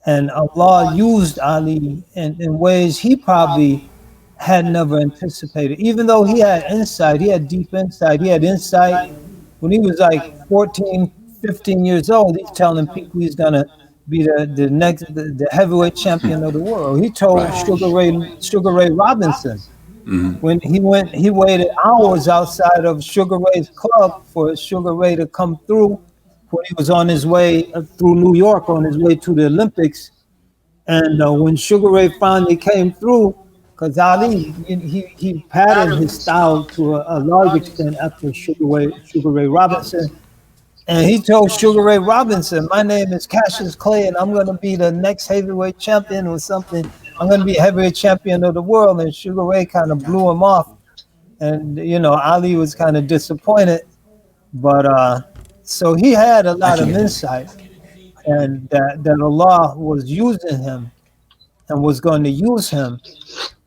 And Allah used Ali in ways he probably had never anticipated. Even though he had insight, he had deep insight. He had insight when he was like 14, 15 years old. He's telling people he's gonna be the next the heavyweight champion of the world. He told Right. Sugar Ray Robinson when he waited hours outside of Sugar Ray's club for Sugar Ray to come through when he was on his way through New York on his way to the Olympics. And when Sugar Ray finally came through, because Ali he patterned his style to a large extent after Sugar Ray Robinson. And he told Sugar Ray Robinson, "My name is Cassius Clay, and I'm going to be the next heavyweight champion or something. I'm going to be heavyweight champion of the world." And Sugar Ray kind of blew him off, and Ali was kind of disappointed. But so he had a lot of insight, and that Allah was using him and was going to use him.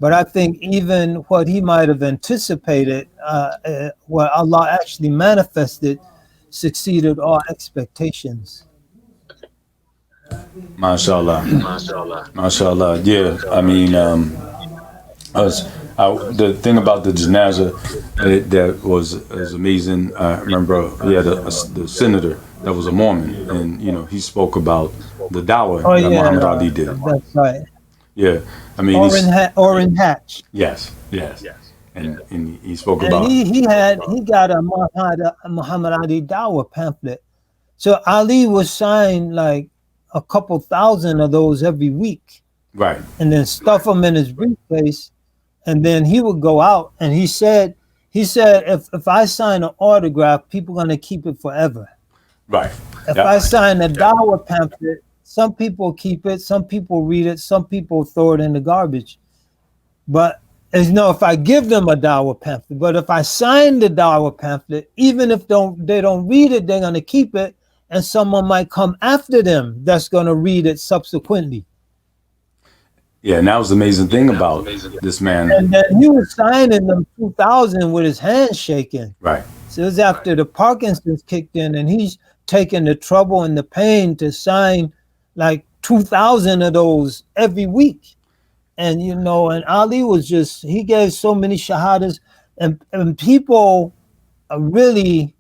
But I think even what he might have anticipated, what Allah actually manifested, succeeded all expectations. MashaAllah. MashaAllah. Yeah, I mean, the thing about the Janazah that was amazing. I remember he had the senator that was a Mormon, and he spoke about the dawah that Muhammad Ali did. That's right. Yeah, I mean, Orrin Hatch. Yes. And he spoke about. He got a Muhammad Ali dawah pamphlet. So Ali was signed like a couple thousand of those every week. Right. And then stuff them in his briefcase, and then he would go out. And he said if I sign an autograph, people are gonna keep it forever. Right. If I sign a dawah pamphlet, some people keep it, some people read it, some people throw it in the garbage. But if I give them a dawah pamphlet, but if I sign the dawah pamphlet, even if they don't read it, they're gonna keep it, and someone might come after them that's gonna read it subsequently. Yeah, and that was the amazing thing about this man. And then he was signing them 2,000 with his hands shaking. Right. So it was after the Parkinson's kicked in, and he's taking the trouble and the pain to sign like 2,000 of those every week. And and Ali was he gave so many shahadas, and people really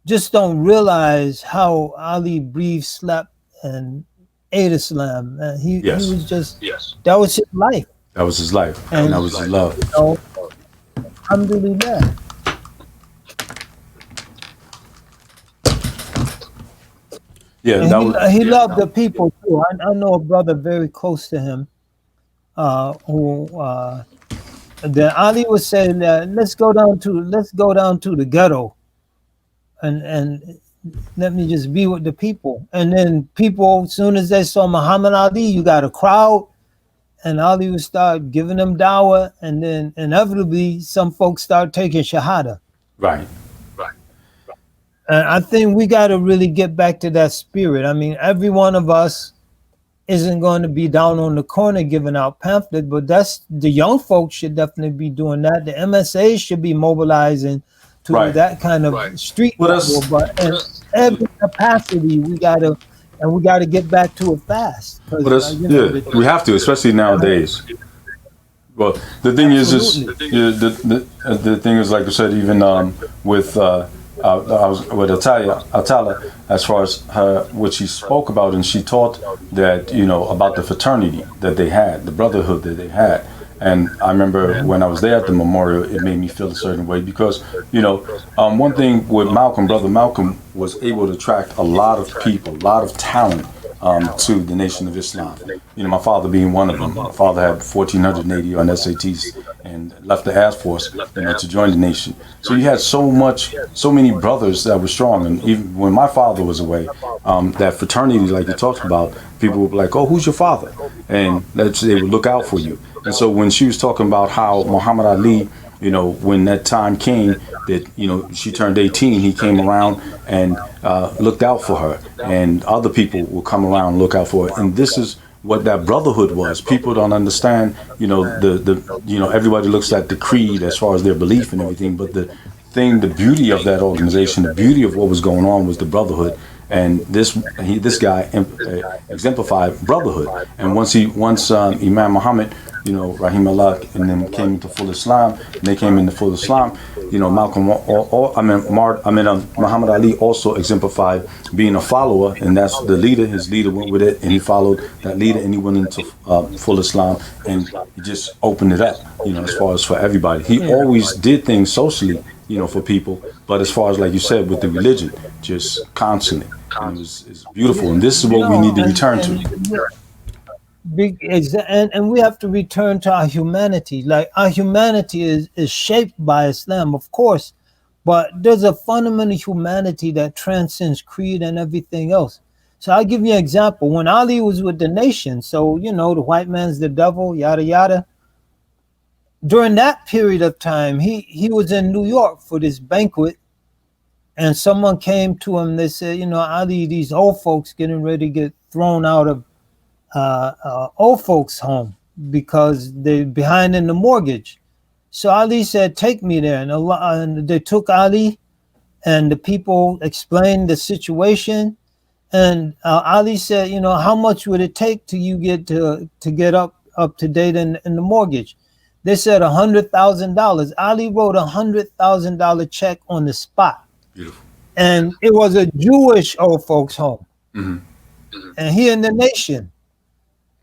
just don't realize how Ali breathed, slept, and ate Islam. He was that was his life. That was his life, and that was his love. Alhamdulillah. Yeah, he loved the people too. I know a brother very close to him, who that Ali was saying that let's go down to the ghetto, and let me just be with the people. And then people, as soon as they saw Muhammad Ali, you got a crowd, and Ali would start giving them dawah, and then inevitably some folks start taking shahada. Right. And I think we got to really get back to that spirit. I mean, every one of us isn't going to be down on the corner giving out pamphlets, but that's the young folks should definitely be doing that. The MSA should be mobilizing to that kind of street level. But in every capacity, we got to get back to it fast. We have to, especially nowadays. Well, the thing is the thing is, like I said, even with I was with Atala, as far as what she spoke about, and she taught that about the fraternity that they had, the brotherhood that they had. And I remember when I was there at the memorial, it made me feel a certain way because one thing with Brother Malcolm was able to attract a lot of people, a lot of talent to the Nation of Islam. My father being one of them. My father had 1,480 on SATs and left the Air Force, to join the nation. So you had so many brothers that were strong. And even when my father was away, that fraternity, like you talked about, people would be like, "Oh, who's your father?" And they would look out for you. And so when she was talking about how Muhammad Ali, when that time came that, she turned 18, he came around and looked out for her, and other people will come around and look out for her. And this is what that brotherhood was. People don't understand, everybody looks at the creed as far as their belief and everything, but the beauty of that organization, the beauty of what was going on was the brotherhood. and this guy exemplified brotherhood. And once Imam Muhammad, Rahim Allah, and then came into full Islam, and they came into full Islam, Muhammad Ali also exemplified being a follower, and that's the leader. His leader went with it, and he followed that leader, and he went into full Islam, and he just opened it up, as far as for everybody. He always did things socially, for people, but as far as, like you said, with the religion, just constantly. It's beautiful, and this is what we need to return to. And we have to return to our humanity. Like, our humanity is shaped by Islam, of course, but there's a fundamental humanity that transcends creed and everything else. So I'll give you an example. When Ali was with the nation, so, the white man's the devil, yada, yada. During that period of time, he was in New York for this banquet, and someone came to him. They said, Ali, these old folks getting ready to get thrown out of old folks' home because they're behind in the mortgage. So Ali said, take me there. And they took Ali, and the people explained the situation. And Ali said, how much would it take till you get to get up to date in the mortgage? They said $100,000. Ali wrote $100,000 check on the spot. Beautiful. And it was a Jewish old folks home. Mm-hmm. And he in the nation.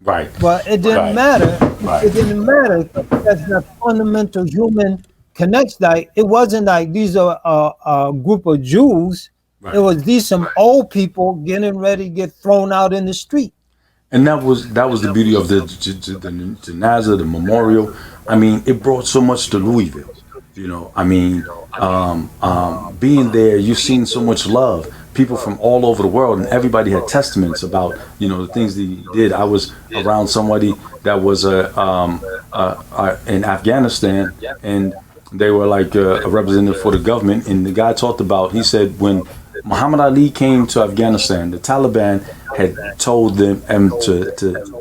Right. But it didn't matter. Right. It didn't matter because the fundamental human connection. Like, it wasn't like these are a group of Jews. Right. It was these some old people getting ready to get thrown out in the street. And that was the beauty of the Janazah, the memorial. I mean, it brought so much to Louisville. Being there, you've seen so much love. People from all over the world, and everybody had testaments about, the things that he did. I was around somebody that was in Afghanistan, and they were like a representative for the government. And the guy talked about, he said, when Muhammad Ali came to Afghanistan, the Taliban had told them to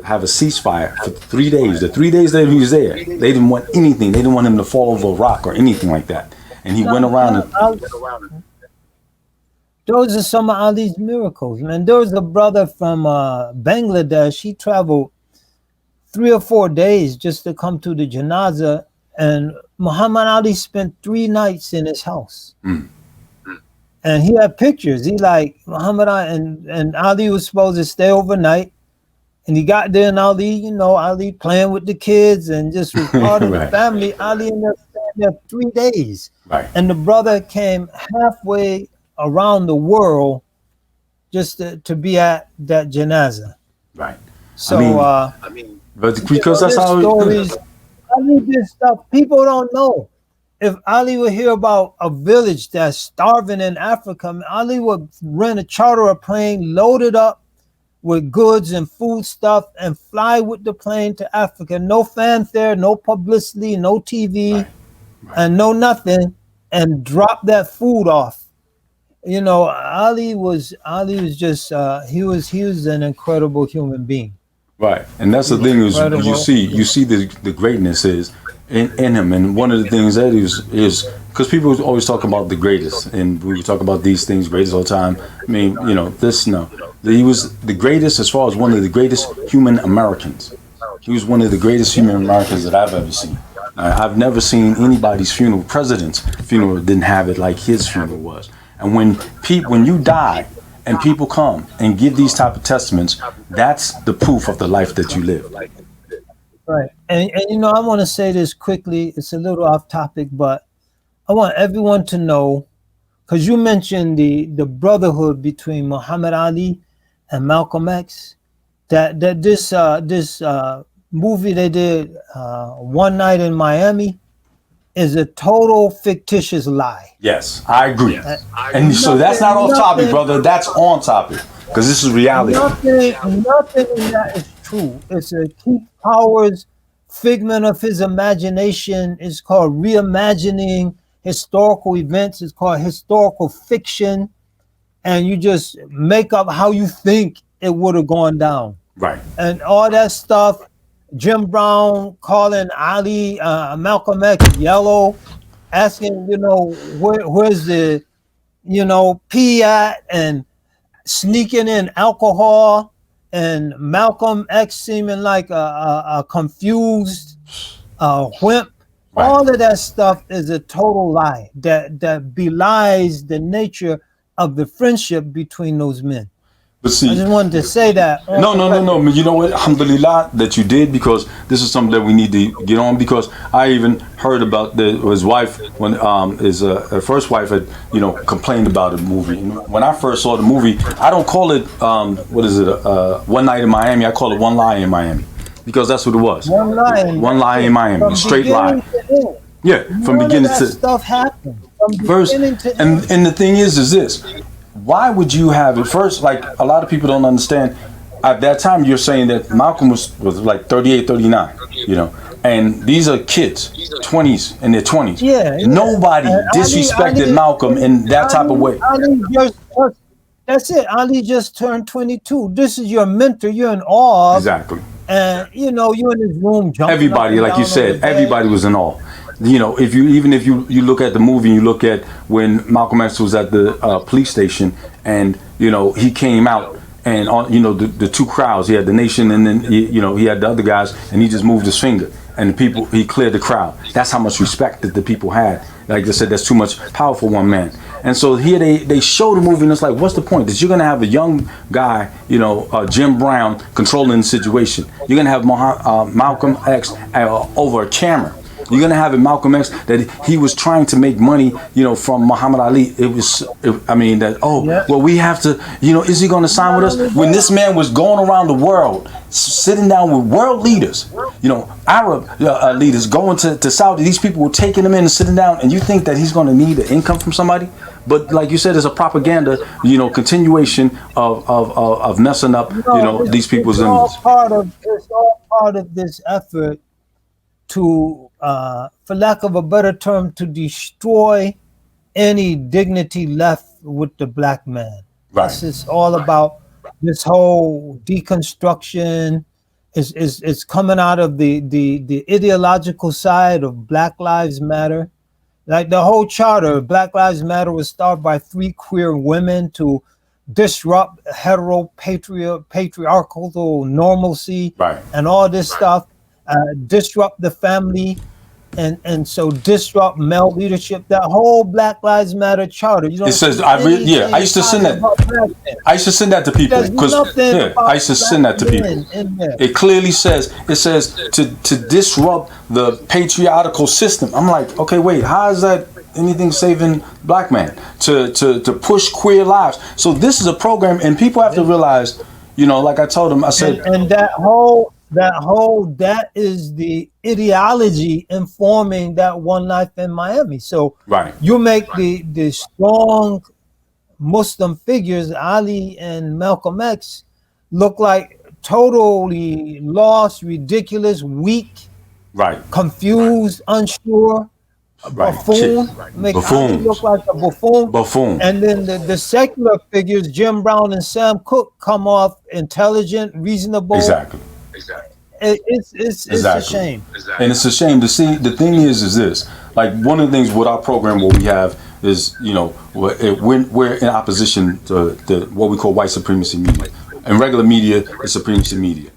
have a ceasefire for 3 days. The 3 days that he was there, they didn't want anything. They didn't want him to fall over a rock or anything like that. And he went around and... Those are some of Ali's miracles, man. There was a brother from Bangladesh. He traveled 3 or 4 days just to come to the Janazah, and Muhammad Ali spent 3 nights in his house. Mm. And he had pictures. He like Muhammad Ali, and Ali was supposed to stay overnight. And he got there, and Ali, Ali playing with the kids and just was part of the family. Ali ended up staying there 3 days. Right. And the brother came halfway around the world just to be at that Janazah. Right. So, but because that's how stories, Ali did stuff people don't know. If Ali would hear about a village that's starving in Africa, Ali would rent a charter a plane loaded up with goods and food stuff and fly with the plane to Africa. No fanfare, no publicity, no TV, and no nothing, and drop that food off. Ali was just he was an incredible human being. Right, and that's the thing is you see the greatness is in him, and one of the things that is because people always talk about the greatest, and we talk about these things greatest all the time. I mean, he was the greatest as far as one of the greatest human Americans. He was one of the greatest human Americans that I've ever seen. I've never seen anybody's funeral, president's funeral, didn't have it like his funeral was. And when you die and people come and give these type of testaments, that's the proof of the life that you live. Right. And I want to say this quickly. It's a little off topic, but I want everyone to know, because you mentioned the brotherhood between Muhammad Ali and Malcolm X, that this movie they did One Night in Miami is a total fictitious lie. Yes, I agree. And so that's not off topic, brother. That's on topic, because this is reality. Nothing in that is true. It's a Keith Powers figment of his imagination. It's called reimagining historical events. It's called historical fiction. And you just make up how you think it would have gone down. Right. And all that stuff, Jim Brown calling Ali, Malcolm X yellow, asking, where's the, P at, and sneaking in alcohol, and Malcolm X seeming like a confused wimp. Right. All of that stuff is a total lie that belies the nature of the friendship between those men. But see, I just wanted to say that. No. You know what? Alhamdulillah that you did, because this is something that we need to get on. Because I even heard about his wife when his first wife had complained about the movie. And when I first saw the movie, I don't call it what is it? One Night in Miami. I call it One Lie in Miami, because that's what it was. One lie in Miami, straight lie. Yeah, from beginning to stuff happened. First, and the thing is this. Why would you have it first? Like, a lot of people don't understand. At that time, you're saying that Malcolm was like 38, 39, and these are kids, 20s, in their 20s. Yeah. Nobody disrespected Malcolm in that type of way. That's it. Ali just turned 22. This is your mentor. You're in awe of. Exactly. And, you're in his room jumping. Everybody, like you said, everybody was in awe. If you look at the movie, you look at when Malcolm X was at the police station, and he came out, and the two crowds, he had the nation, and then he had the other guys, and he just moved his finger, and he cleared the crowd. That's how much respect that the people had. Like I said, that's too much power for one man. And so here they show the movie, and it's like, what's the point? That you're gonna have a young guy, Jim Brown, controlling the situation. You're gonna have Malcolm X over a camera. You're gonna have Malcolm X that he was trying to make money, from Muhammad Ali. Well, we have to, is he gonna sign with us? When this man was going around the world, sitting down with world leaders, Arab leaders, going to Saudi, these people were taking him in and sitting down, and you think that he's gonna need an income from somebody? But like you said, it's a propaganda, continuation of messing up, these people's images. It's all part of this effort to, for lack of a better term, to destroy any dignity left with the black man. Right. This is all about this whole deconstruction. Is coming out of the ideological side of Black Lives Matter. Like the whole charter of Black Lives Matter was started by 3 queer women to disrupt patriarchal normalcy, right, and all this stuff. Disrupt the family, and so disrupt male leadership. That whole Black Lives Matter charter. It says I used to send that. I used to send that to people because I used to send that to people. It clearly says to disrupt the patriarchal system. I'm like, okay, wait, how is that anything saving black man? To push queer lives. So this is a program, and people have to realize, like I told them, I said, and that is the ideology informing that One Life in Miami. So right, you make the strong Muslim figures, Ali and Malcolm X, look like totally lost, ridiculous, weak, right, confused, unsure, buffoon. Make Ali look like a buffoon. And then the secular figures, Jim Brown and Sam Cooke, come off intelligent, reasonable. Exactly. It's a shame. And it's a shame to see. The thing is this, like, one of the things with our program, what we have is, we're in opposition to what we call white supremacy media. And regular media is supremacy media.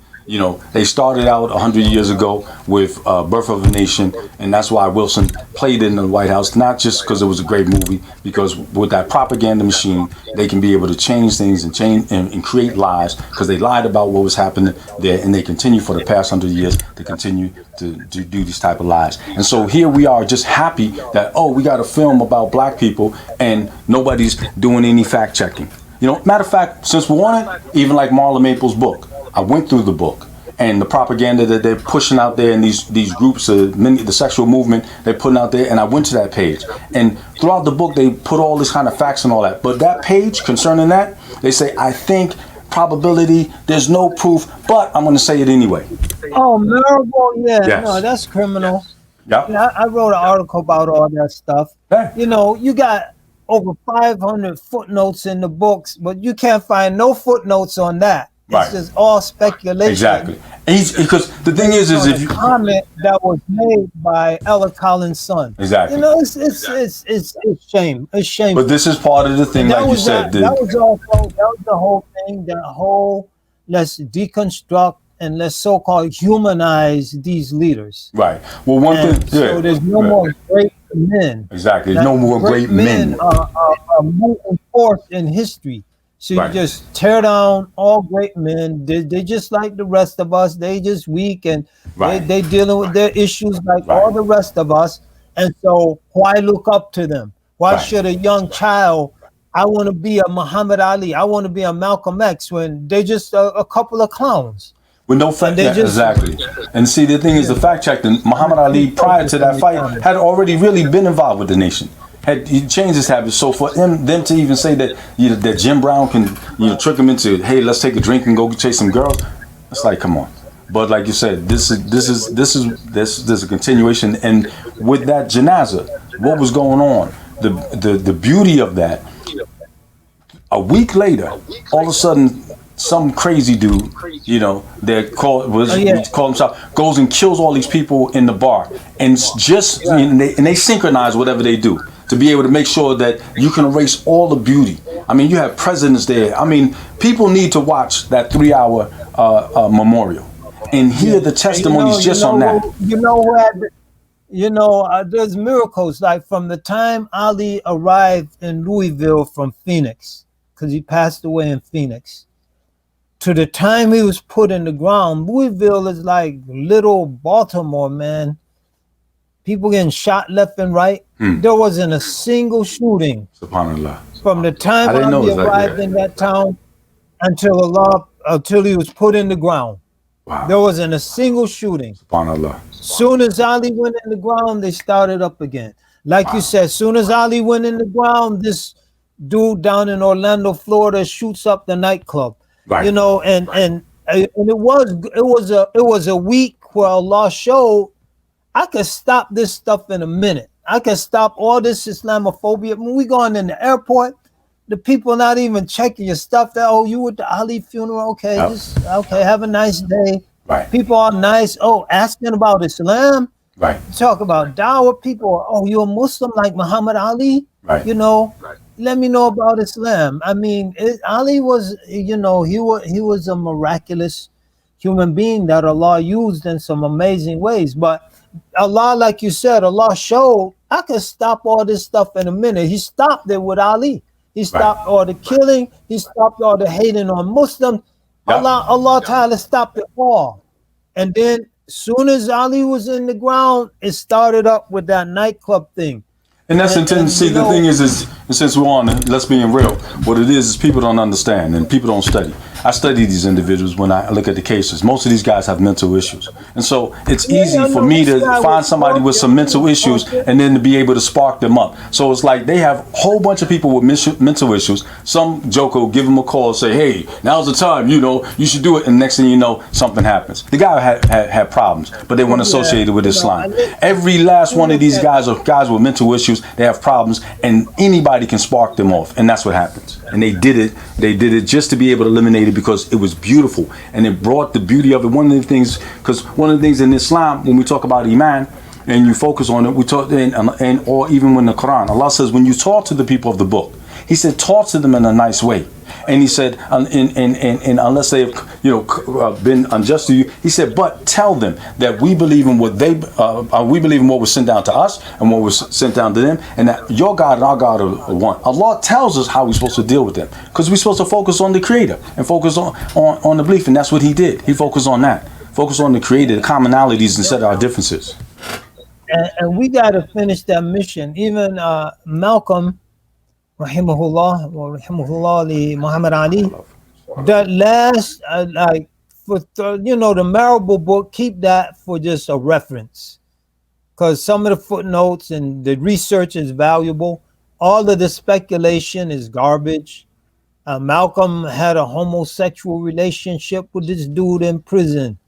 They started out 100 years ago with Birth of a Nation, and that's why Wilson played in the White House, not just because it was a great movie, because with that propaganda machine, they can be able to change things and create lies, because they lied about what was happening there, and they continue for the past 100 years to continue to do these type of lies. And so here we are, just happy that, we got a film about black people, and nobody's doing any fact checking. Matter of fact, since we're on it, even like Marla Maples' book, I went through the book, and the propaganda that they're pushing out there in these groups, the sexual movement they're putting out there, and I went to that page. And throughout the book, they put all this kind of facts and all that. But that page concerning that, they say, I think, probability, there's no proof, but I'm going to say it anyway. Oh, Maribor, yeah. Yes. No, that's criminal. Yeah. I wrote an article about all that stuff. Yeah. You got over 500 footnotes in the books, but you can't find no footnotes on that. It's just all speculation. Exactly. Because the thing is if you comment that was made by Ella Collins' son. Exactly. You know, it's shame. It's shameful. But this is part of the thing, like you said. That was the whole thing. The whole let's deconstruct and let's so-called humanize these leaders. Right. Well, one thing. So there's no more great men. Exactly. No more great men. Are moving forth in history. So you just tear down all great men. They just like the rest of us. They just weak and they dealing with their issues like all the rest of us. And so why look up to them? Why should a young child, I want to be a Muhammad Ali, I want to be a Malcolm X, when they just a couple of clowns? With no fact, exactly. And see, the thing is, the fact check, Muhammad Ali prior to that fight had already really been involved with the nation. He changed his habits. So for them to even say that that Jim Brown can trick him into, hey, let's take a drink and go chase some girls, it's like, come on. But like you said, this is a continuation. And with that Janazah, what was going on? The beauty of that. A week later, all of a sudden, some crazy dude, that call himself, goes and kills all these people in the bar, and they synchronize whatever they do to be able to make sure that you can erase all the beauty. I mean, you have presidents there. I mean, people need to watch that 3-hour memorial and hear the testimonies on that. There's miracles. Like from the time Ali arrived in Louisville from Phoenix, because he passed away in Phoenix, to the time he was put in the ground, Louisville is like little Baltimore, man. People getting shot left and right. There wasn't a single shooting. SubhanAllah. From the time Ali arrived in that town until he was put in the ground. Wow. There wasn't a single shooting. SubhanAllah. Soon as Ali went in the ground, they started up again. Like you said, soon as Ali went in the ground, this dude down in Orlando, Florida, shoots up the nightclub. Right. And it was a week where Allah showed, I could stop this stuff in a minute. I could stop all this Islamophobia. When we going in the airport, the people not even checking your stuff. That, oh, you at the Ali funeral? Okay, okay, have a nice day. Right. People are nice. Oh, asking about Islam. Right. Talk about dawah. People, oh, you're a Muslim like Muhammad Ali. Right. Let me know about Islam. I mean, Ali was, he was a miraculous human being that Allah used in some amazing ways. But Allah, like you said, Allah showed I could stop all this stuff in a minute. He stopped it with Ali. He stopped all the killing. He stopped all the hating on Muslims. Yep. Allah Ta'ala stopped it all. And then soon as Ali was in the ground, it started up with that nightclub thing. And that's intense. See, the thing is since we're on, let's be real. What it is people don't understand and people don't study. I study these individuals when I look at the cases. Most of these guys have mental issues. And so it's easy for me to find somebody with some mental issues and then to be able to spark them up. So it's like they have a whole bunch of people with mental issues. Some joker will give them a call and say, hey, now's the time, you should do it. And next thing you know, something happens. The guy had problems, but they weren't associated with Islam. Every last one of these guys are guys with mental issues. They have problems, and anybody can spark them off. And that's what happens. And they did it. They did it just to be able to eliminate it because it was beautiful. And it brought the beauty of it. One of the things in Islam, when we talk about Iman, and you focus on it, we talk, or even when the Quran, Allah says, when you talk to the people of the book, He said, talk to them in a nice way. And He said, and unless they have, been unjust to you, He said, but tell them that we believe in what we believe in what was sent down to us and what was sent down to them, and that your God and our God are one. Allah tells us how we're supposed to deal with them, because we're supposed to focus on the Creator and focus on the belief, and that's what He did. He focused on that. Focus on the Creator, the commonalities instead of our differences. And we got to finish that mission. Even Malcolm, rahimahullah, or rahimahullah, Muhammad Ali, that last, the Marable book, keep that for just a reference. Because some of the footnotes and the research is valuable. All of the speculation is garbage. Malcolm had a homosexual relationship with this dude in prison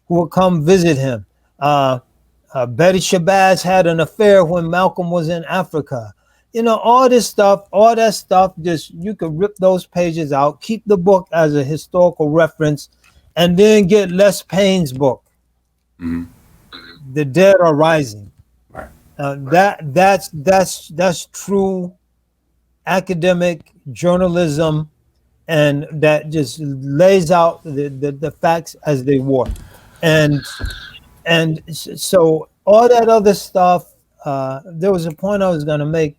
who would come visit him. Betty Shabazz had an affair when Malcolm was in Africa. You know, all this stuff, all that stuff, just you could rip those pages out, keep the book as a historical reference, and then get Les Payne's book, The Dead Are Rising. Right. That's true academic journalism, and that just lays out the facts as they were. And so all that other stuff, there was a point I was going to make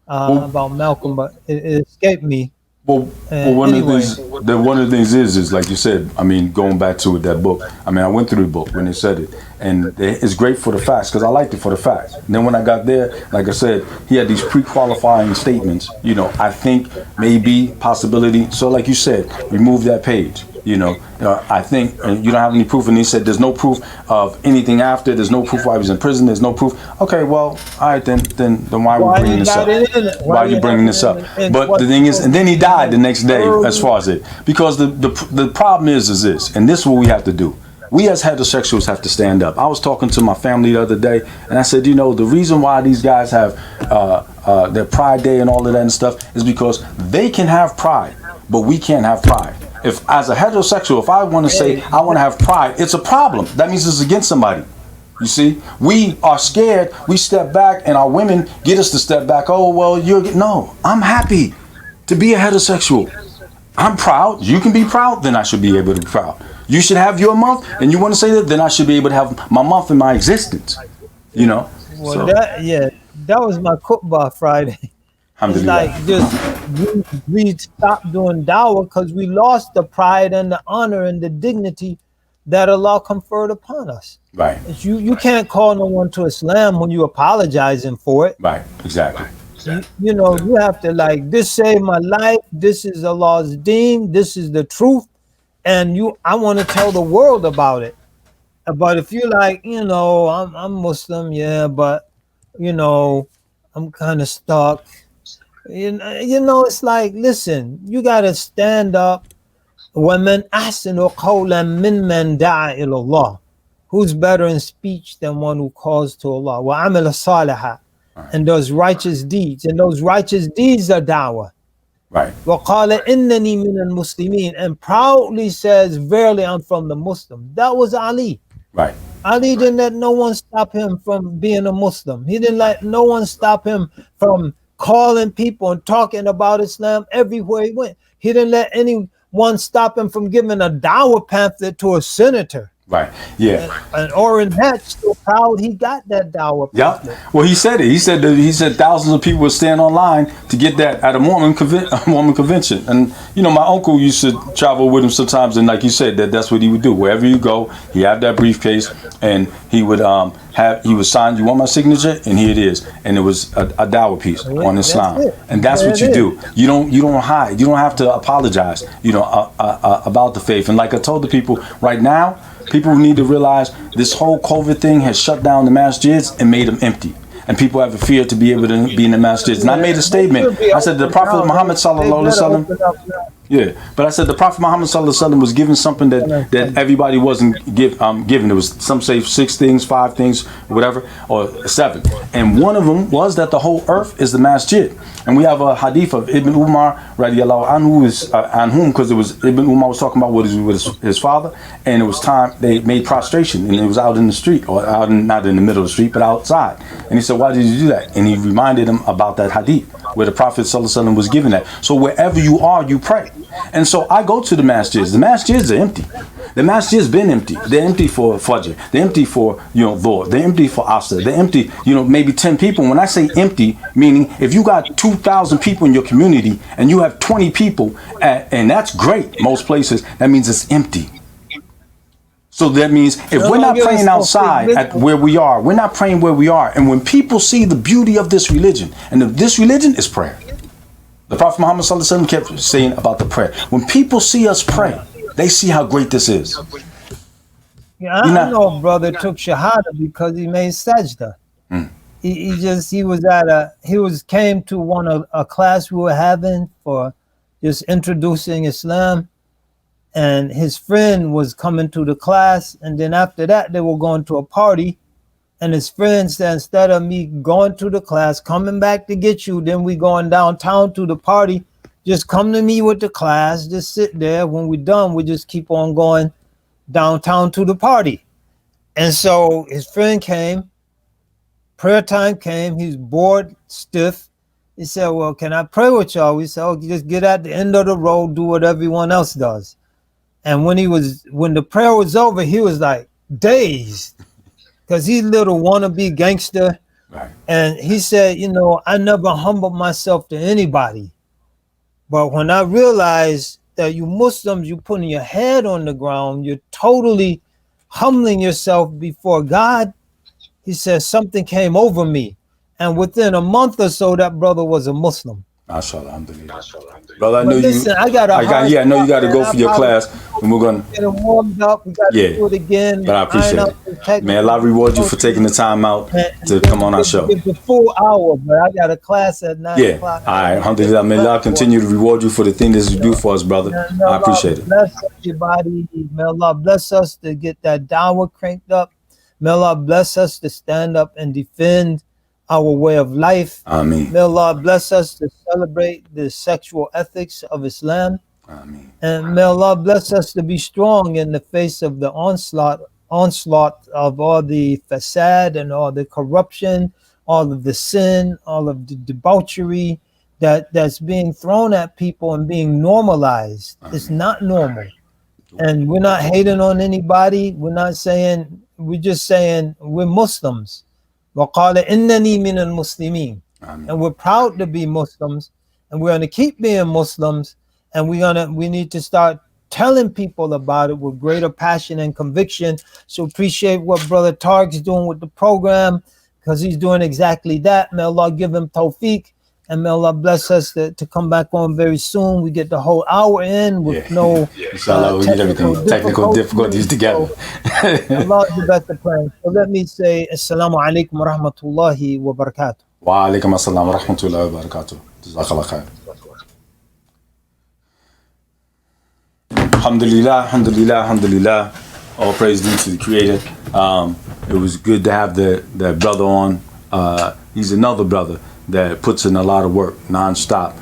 about Malcolm, but it escaped me. Well, one of the things is like you said. I mean, going back to that book. I mean, I went through the book when they said it, and it's great for the facts because I liked it for the facts. And then when I got there, like I said, he had these pre-qualifying statements. You know, I think, maybe, possibility. So, like you said, remove that page. You know, I think you don't have any proof. And he said there's no proof of anything after. There's no proof why he was in prison. There's no proof. Okay, well, all right, then why are we bringing this up? Why are you bringing this up? But the thing is, and then he died the next day as far as it. Because the problem is this, and this is what we have to do. We as heterosexuals have to stand up. I was talking to my family the other day, and I said, you know, the reason why these guys have their Pride Day and all of that and stuff is because they can have pride, but we can't have pride. If as a heterosexual, if I want to say I want to have pride, it's a problem. That means it's against somebody. You see, we are scared. We step back, and our women get us to step back. Oh, well, no, I'm happy to be a heterosexual. I'm proud. You can be proud, then I should be able to be proud. You should have your month, and you want to say that, then I should be able to have my month in my existence. You know. Well, so. That was my Khutbah Friday. It's like just we stopped doing dawah because we lost the pride and the honor and the dignity that Allah conferred upon us. Right. You can't call no one to Islam when you apologizing for it. Right. Exactly. You know, you have to like, this saved my life. This is Allah's deen. This is the truth. And I want to tell the world about it. But if you like, you know, I'm Muslim, yeah, but you know, I'm kind of stuck. You know, it's like, listen, you gotta stand up. وَمَنْ أَحْسَنُ قَوْلًا مِّمَّنْ دَعَا إِلَى اللَّهِ. Who's better in speech than one who calls to Allah? وَعَمِلَ صَالِحًا. And does righteous deeds, and those righteous deeds are da'wah. Right. وَقَالَ إِنَّنِي مِنَ الْمُسْلِمِينَ. And proudly says, verily I'm from the Muslim. That was Ali. Right. Ali didn't let no one stop him from being a Muslim. He didn't let no one stop him from calling people and talking about Islam everywhere he went. He didn't let anyone stop him from giving a dawah pamphlet to a senator. Right. Yeah. And Orrin Hatch, so proud he got that dawah pamphlet. Yeah. Well, he said it. He said thousands of people would stand online to get that at a Mormon convention. And you know, my uncle used to travel with him sometimes, and like you said, that's what he would do. Wherever you go, he had that briefcase, and he would sign. You want my signature? And here it is. And it was a dawah piece on Islam. And that's what you do. You don't hide. You don't have to apologize. You know, about the faith. And like I told the people, right now, people need to realize this whole COVID thing has shut down the masjids and made them empty. And people have a fear to be able to be in the masjids. And I made a statement. I said the Prophet Muhammad sallallahu alaihi wasallam. Yeah, but I said the Prophet Muhammad sallallahu alaihi wasallam was given something that everybody wasn't given. It was, some say 6 things, 5 things, whatever, or 7. And one of them was that the whole earth is the masjid. And we have a hadith of Ibn Umar radiallahu anhu, because it was Ibn Umar was talking about with his father, and it was time they made prostration, and it was out in the street, or not in the middle of the street, but outside. And he said, why did you do that? And he reminded him about that hadith where the Prophet sallallahu alaihi wasallam was given that. So wherever you are, you pray. And so I go to the masjids. The masjids are empty. The masjid's been empty. They're empty for Fajr. They're empty for, Dhuhr. They're empty for Asr. They're empty, maybe 10 people. When I say empty, meaning if you got 2,000 people in your community and you have 20 people, and that's great, most places, that means it's empty. So that means if we're not praying outside at where we are, we're not praying where we are. And when people see the beauty of this religion, and this religion is prayer. The Prophet Muhammad sallallahu alaihi wasallam kept saying about the prayer. When people see us pray, they see how great this is. Yeah, I know a brother took shahada because he made sajda. He came to a class we were having for just introducing Islam, and his friend was coming to the class, and then after that they were going to a party, And his friend said, instead of me going to the class, coming back to get you, then we going downtown to the party, just come to me with the class, just sit there. When we're done, we just keep on going downtown to the party. And so his friend came, prayer time came, he's bored, stiff. He said, well, can I pray with y'all? We said, oh, just get at the end of the road, do what everyone else does. And when the prayer was over, he was like dazed, because he's a little wannabe gangster. Right. And he said, you know, I never humbled myself to anybody. But when I realized that you Muslims, you putting your head on the ground, you're totally humbling yourself before God, he said, something came over me. And within a month or so, that brother was a Muslim. MashaAllah, alhamdulillah. Brother, I know listen, you. I got I know you got to go for your class, and we're gonna get him warmed up. We got to do it again. But I appreciate it. May Allah reward you for taking the time out to come on our show. It's a full hour, but I got a class at 9 o'clock. All right, alhamdulillah. May Allah continue to reward you for the thing that you do for us, brother. I appreciate it. Bless everybody. May Allah bless us to get that dawah cranked up. May Allah bless us to stand up and defend our way of life. Ameen. May Allah bless us to celebrate the sexual ethics of Islam. Ameen. And may Allah bless us to be strong in the face of the onslaught of all the fasad and all the corruption, all of the sin, all of the debauchery that's being thrown at people and being normalized. Ameen. It's not normal. And we're not hating on anybody. We're just saying we're Muslims. وَقَالَ إِنَّنِي مِنَ الْمُسْلِمِينَ. And we're proud to be Muslims, and we're going to keep being Muslims, and we need to start telling people about it with greater passion and conviction. So appreciate what Brother Tark's doing with the program, because he's doing exactly that. May Allah give him tawfiq, and may Allah bless us to come back on very soon. We get the whole hour in with no Inshallah, we get everything technical difficulties together. Allah is the best of plans. So let me say assalamu alaikum wa rahmatullahi wa barakatuh. Wa alaikum assalam wa rahmatullahi wa barakatuh. Jazakallah khair. Alhamdulillah, alhamdulillah, alhamdulillah. All praise due to the Creator. It was good to have that brother on. He's another brother that puts in a lot of work non-stop,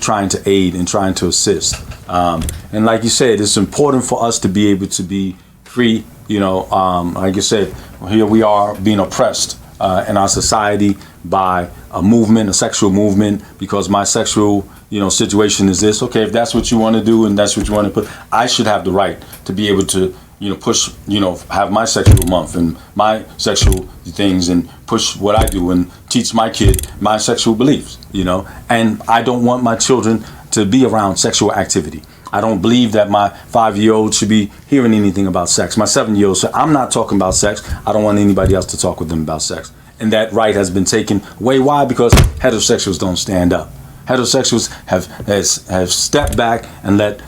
trying to aid and trying to assist. And like you said, it's important for us to be able to be free. You know, like you said, here we are being oppressed in our society by a movement, a sexual movement, because my sexual, situation is this. Okay, if that's what you want to do and that's what you want to put, I should have the right to be able to push, have my sexual month and my sexual things and push what I do and teach my kid my sexual beliefs, and I don't want my children to be around sexual activity. I don't believe that my 5-year-old should be hearing anything about sex. My 7-year-old, so I'm not talking about sex. I don't want anybody else to talk with them about sex. And that right has been taken away. Why? Because heterosexuals don't stand up. Heterosexuals have stepped back and let,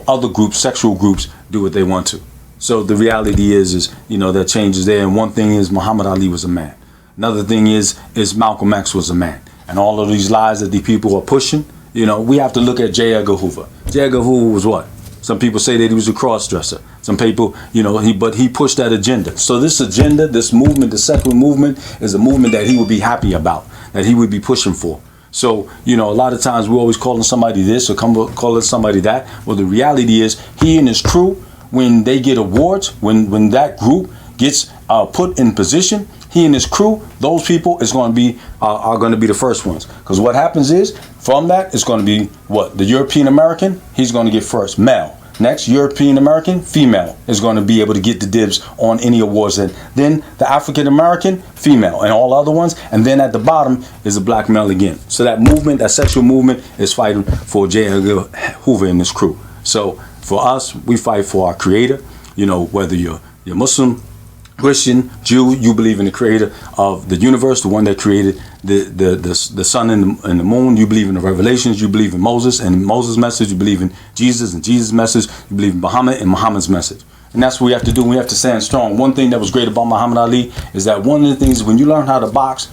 other groups, sexual groups, do what they want to. So the reality is that change is there. And one thing is Muhammad Ali was a man. Another thing is Malcolm X was a man. And all of these lies that the people are pushing, we have to look at J. Edgar Hoover. J. Edgar Hoover was what? Some people say that he was a cross-dresser. Some people, but he pushed that agenda. So this agenda, this movement, the secular movement, is a movement that he would be happy about, that he would be pushing for. So, a lot of times we're always calling somebody this or calling somebody that. Well, the reality is he and his crew, when they get awards, when that group gets put in position, he and his crew, those people are going to be the first ones. Because what happens is, from that, it's going to be what? The European American, he's going to get first, male. Next, European American, female, is going to be able to get the dibs on any awards. And then the African American, female, and all other ones. And then at the bottom is the black male again. So that movement, that sexual movement, is fighting for J. Edgar Hoover and his crew. So for us, we fight for our Creator. Whether you're Muslim, Christian, Jew, you believe in the Creator of the universe, the one that created the sun and the moon. You believe in the revelations. You believe in Moses and Moses' message. You believe in Jesus and Jesus' message. You believe in Muhammad and Muhammad's message. And that's what we have to do. We have to stand strong. One thing that was great about Muhammad Ali is that one of the things, when you learn how to box,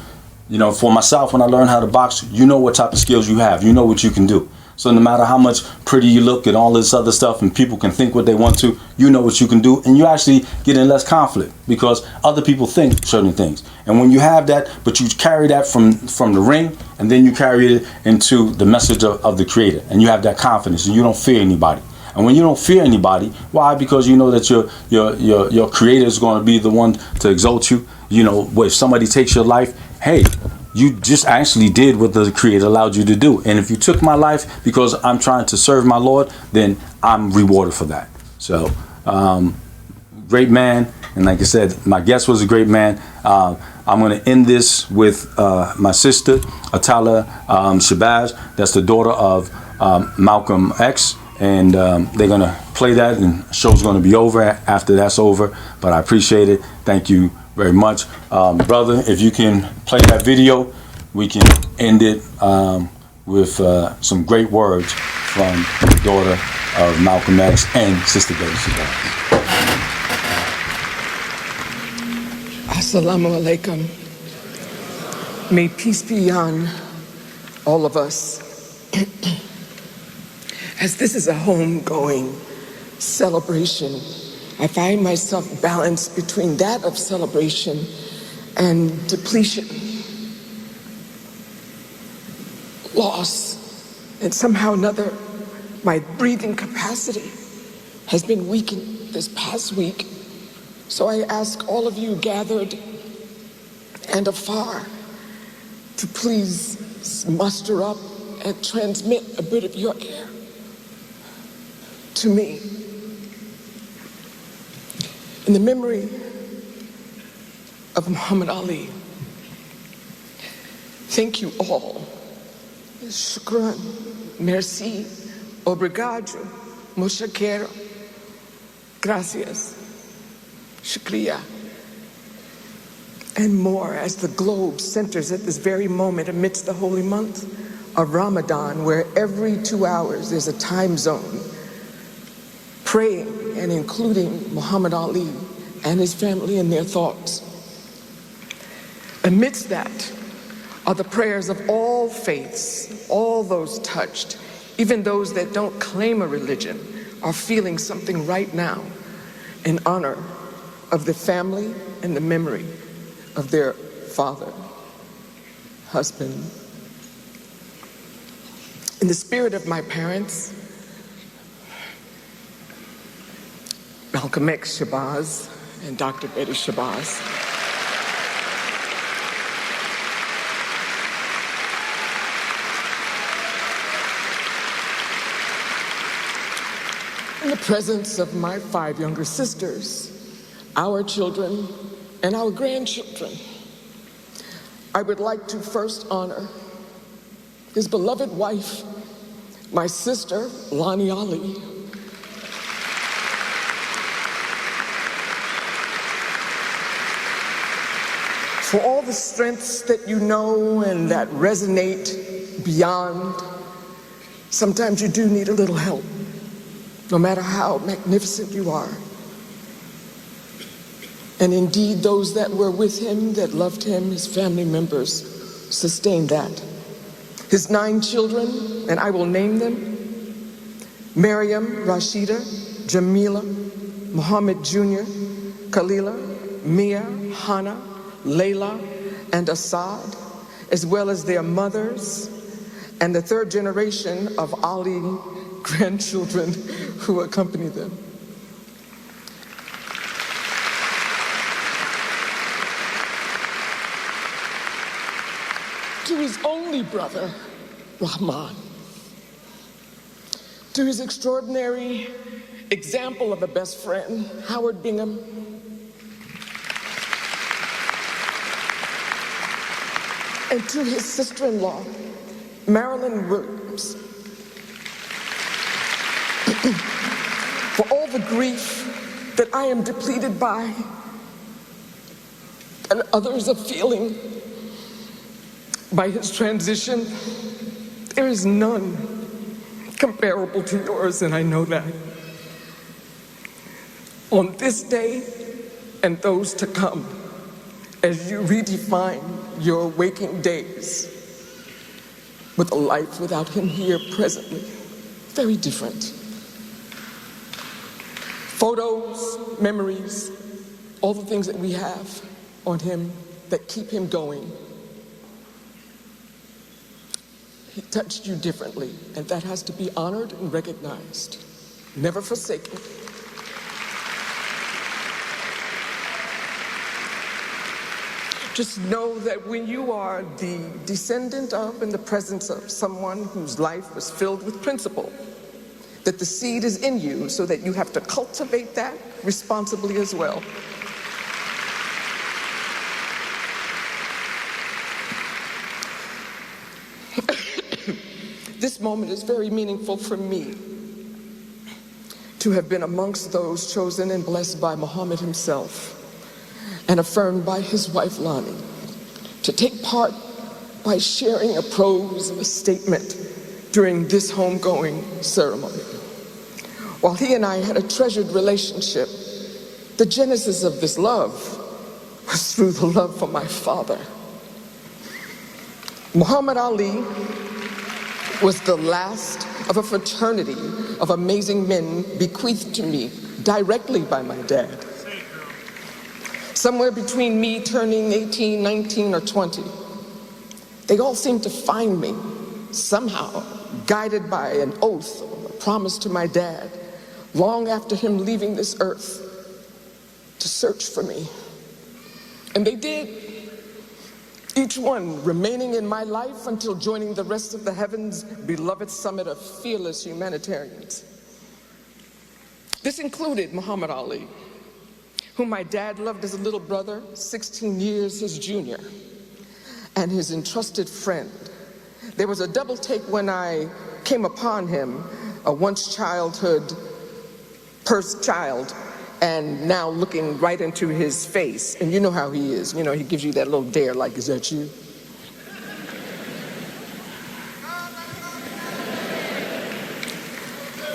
for myself, when I learned how to box, you know what type of skills you have. You know what you can do. So no matter how much pretty you look and all this other stuff, and people can think what they want to, you know what you can do, and you actually get in less conflict because other people think certain things. And when you have that, but you carry that from the ring, and then you carry it into the message of the Creator, and you have that confidence, and you don't fear anybody. And when you don't fear anybody, why? Because you know that your Creator is going to be the one to exalt you. You know, if somebody takes your life, hey, you just actually did what the Creator allowed you to do. And if you took my life because I'm trying to serve my Lord, then I'm rewarded for that. So, great man. And like I said, my guest was a great man. I'm going to end this with my sister, Atala Shabazz. That's the daughter of Malcolm X. And they're going to play that, and the show's going to be over after that's over. But I appreciate it. Thank you very much. Brother, if you can play that video, we can end it with some great words from the daughter of Malcolm X and Sister Betty Shabazz. Assalamu alaikum. May peace be on all of us. As this is a homegoing celebration, I find myself balanced between that of celebration and depletion, loss, and somehow another, my breathing capacity has been weakened this past week. So I ask all of you gathered and afar to please muster up and transmit a bit of your air to me. In the memory of Muhammad Ali, thank you all. Shukran, merci, obrigado, mushakir, gracias, shukriya, and more as the globe centers at this very moment amidst the holy month of Ramadan, where every 2 hours there's a time zone praying and including Muhammad Ali and his family in their thoughts. Amidst that are the prayers of all faiths, all those touched, even those that don't claim a religion are feeling something right now in honor of the family and the memory of their father, husband. In the spirit of my parents, Malcolm X Shabazz and Dr. Betty Shabazz, in the presence of my 5 younger sisters, our children, and our grandchildren, I would like to first honor his beloved wife, my sister, Lani Ali, for all the strengths that you know and that resonate beyond. Sometimes you do need a little help, no matter how magnificent you are. And indeed, those that were with him, that loved him, his family members, sustained that. His 9 children, and I will name them: Miriam, Rashida, Jamila, Muhammad Jr., Khalila, Mia, Hannah, Layla, and Assad, as well as their mothers, and the 3rd generation of Ali grandchildren who accompany them. To his only brother, Rahman, to his extraordinary example of a best friend, Howard Bingham, and to his sister-in-law, Marilyn Williams, for all the grief that I am depleted by and others are feeling by his transition. There is none comparable to yours, and I know that. On this day and those to come, as you redefine your waking days, with a life without him here presently. Very different. Photos, memories, all the things that we have on him that keep him going. He touched you differently, and that has to be honored and recognized. Never forsaken. Just know that when you are the descendant of and the presence of someone whose life was filled with principle, that the seed is in you so that you have to cultivate that responsibly as well. This moment is very meaningful for me to have been amongst those chosen and blessed by Muhammad himself and affirmed by his wife Lonnie to take part by sharing a prose of a statement during this homegoing ceremony. While he and I had a treasured relationship, the genesis of this love was through the love for my father. Muhammad Ali was the last of a fraternity of amazing men bequeathed to me directly by my dad. Somewhere between me turning 18, 19, or 20, they all seemed to find me somehow, guided by an oath or a promise to my dad, long after him leaving this earth, to search for me. And they did, each one remaining in my life until joining the rest of the heavens' beloved summit of fearless humanitarians. This included Muhammad Ali, whom my dad loved as a little brother, 16 years his junior, and his entrusted friend. There was a double take when I came upon him, a once childhood child, and now looking right into his face. And you know how he is. You know, he gives you that little dare, like, is that you?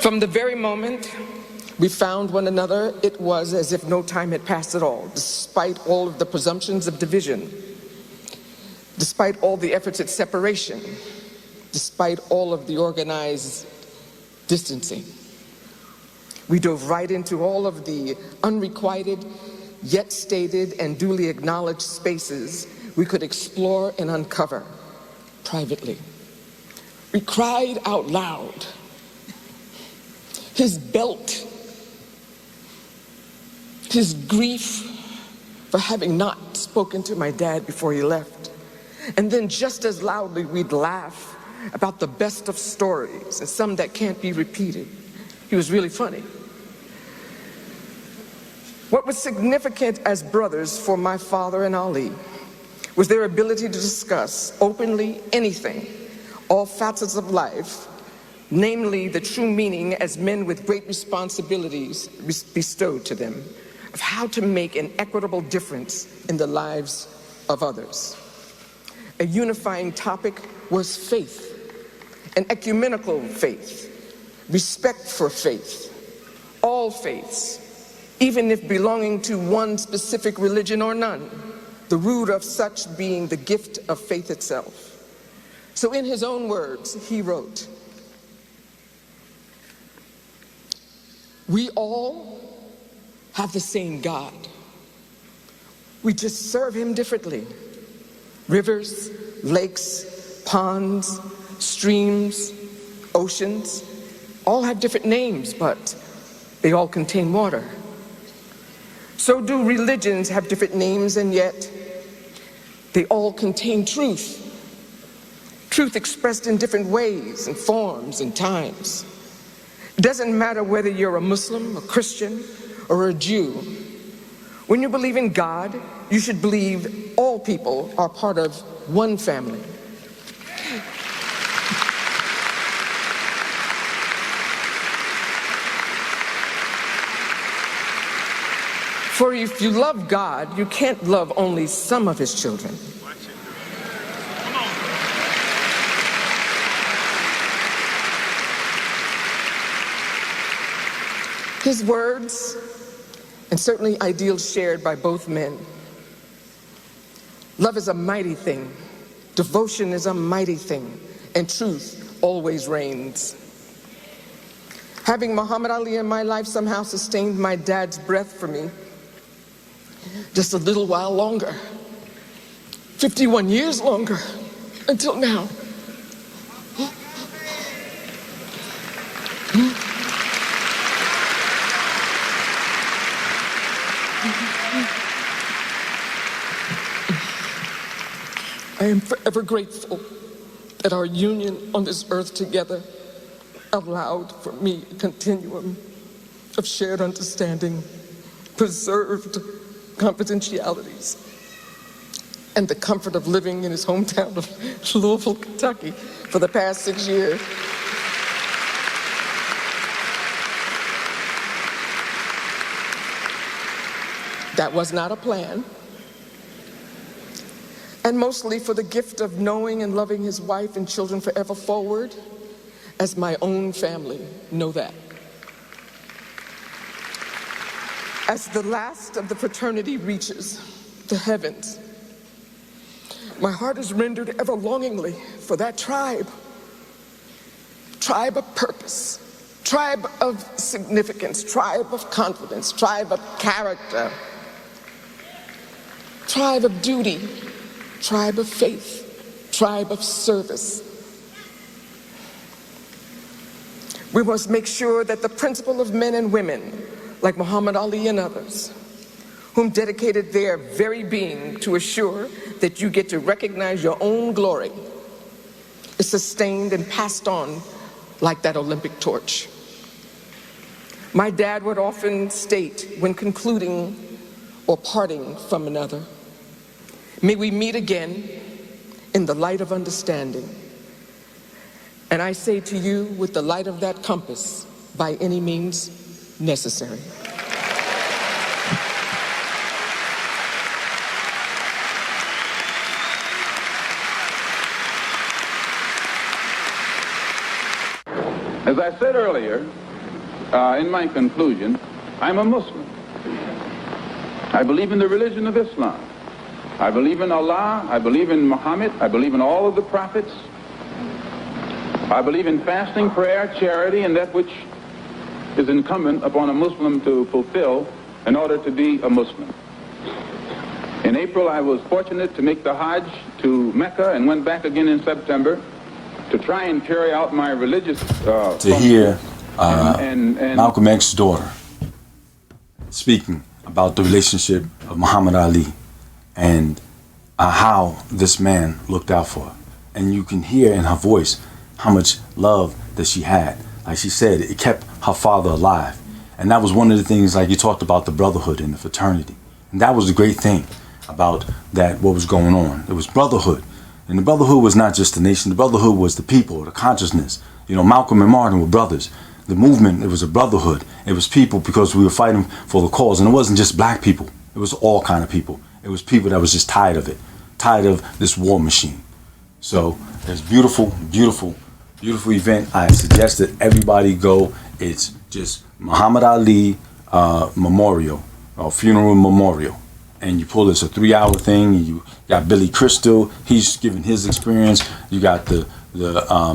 From the very moment we found one another, it was as if no time had passed at all, despite all of the presumptions of division, despite all the efforts at separation, despite all of the organized distancing. We dove right into all of the unrequited, yet stated and duly acknowledged spaces we could explore and uncover privately. We cried out loud. His belt, his grief for having not spoken to my dad before he left. And then just as loudly, we'd laugh about the best of stories and some that can't be repeated. He was really funny. What was significant as brothers for my father and Ali was their ability to discuss openly anything, all facets of life, namely the true meaning as men with great responsibilities bestowed to them, of how to make an equitable difference in the lives of others. A unifying topic was faith, an ecumenical faith, respect for faith, all faiths, even if belonging to one specific religion or none, the root of such being the gift of faith itself. So in his own words, he wrote, "We all have the same God. We just serve him differently. Rivers, lakes, ponds, streams, oceans, all have different names, but they all contain water. So do religions have different names, and yet they all contain truth. Truth expressed in different ways and forms and times. It doesn't matter whether you're a Muslim, a Christian, or a Jew. When you believe in God, you should believe all people are part of one family. For if you love God, you can't love only some of his children. His words, and certainly ideals shared by both men. Love is a mighty thing. Devotion is a mighty thing. and truth always reigns. Having Muhammad Ali in my life somehow sustained my dad's breath for me just a little while longer, 51 years longer, until now. I am forever grateful that our union on this earth together allowed for me a continuum of shared understanding, preserved confidentialities, and the comfort of living in his hometown of Louisville, Kentucky for the past 6 years. That was not a plan. And mostly for the gift of knowing and loving his wife and children forever forward, as my own family know that. As the last of the fraternity reaches the heavens, my heart is rendered ever longingly for that tribe of purpose, tribe of significance, tribe of confidence, tribe of character, tribe of duty, tribe of faith, tribe of service. We must make sure that the principle of men and women, like Muhammad Ali and others, whom dedicated their very being to assure that you get to recognize your own glory, is sustained and passed on like that Olympic torch. My dad would often state when concluding or parting from another, may we meet again in the light of understanding. And I say to you, with the light of that compass, by any means necessary. As I said earlier, in my conclusion, I'm a Muslim. I believe in the religion of Islam. I believe in Allah, I believe in Muhammad, I believe in all of the prophets. I believe in fasting, prayer, charity, and that which is incumbent upon a Muslim to fulfill in order to be a Muslim. In April, I was fortunate to make the Hajj to Mecca and went back again in September to try and carry out my religious to hear Malcolm X's daughter speaking about the relationship of Muhammad Ali and how this man looked out for her. And you can hear in her voice how much love that she had. Like she said, it kept her father alive. And that was one of the things, like you talked about, the brotherhood and the fraternity. And that was the great thing about that, what was going on. It was brotherhood. And the brotherhood was not just the nation. The brotherhood was the people, the consciousness. You know, Malcolm and Martin were brothers. The movement, it was a brotherhood. It was people because we were fighting for the cause. And it wasn't just black people. It was all kind of people. It was people that was just tired of it, tired of this war machine. So it's beautiful, beautiful, beautiful event. I suggest that everybody go. It's just Muhammad Ali memorial, funeral memorial. And you pull this a 3-hour thing. You got Billy Crystal, he's giving his experience. You got the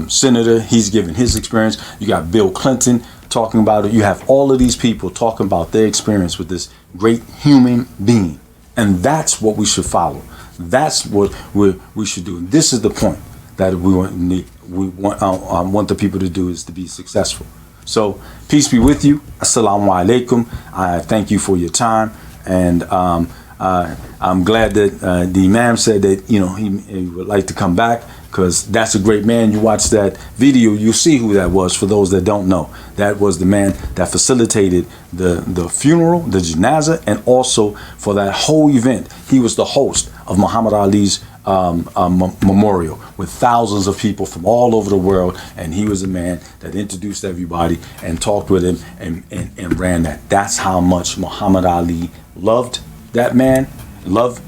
senator, he's giving his experience. You got Bill Clinton talking about it. You have all of these people talking about their experience with this great human being. And that's what we should follow. That's what we should do. And this is the point that we want the people to do, is to be successful. So peace be with you. Assalamu alaikum. I thank you for your time. And I'm glad that the Imam said that, you know, he would like to come back, because that's a great man. You watch that video, you'll see who that was. For those that don't know, that was the man that facilitated the funeral, the Janazah, and also for that whole event. He was the host of Muhammad Ali's memorial with thousands of people from all over the world, and he was the man that introduced everybody and talked with him and ran that. That's how much Muhammad Ali loved that man, loved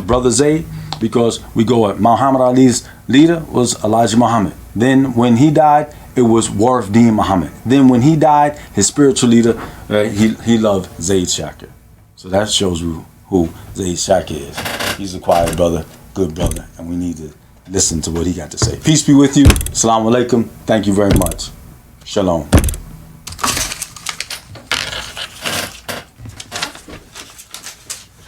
Brother Zaid, because we go at Muhammad Ali's leader was Elijah Muhammad. Then when he died, it was Warif Deen Muhammad. Then when he died, his spiritual leader, he loved Zaid Shakir. So that shows you who Zaid Shakir is. He's a quiet brother, good brother, and we need to listen to what he got to say. Peace be with you. Assalamu alaikum. Thank you very much. Shalom.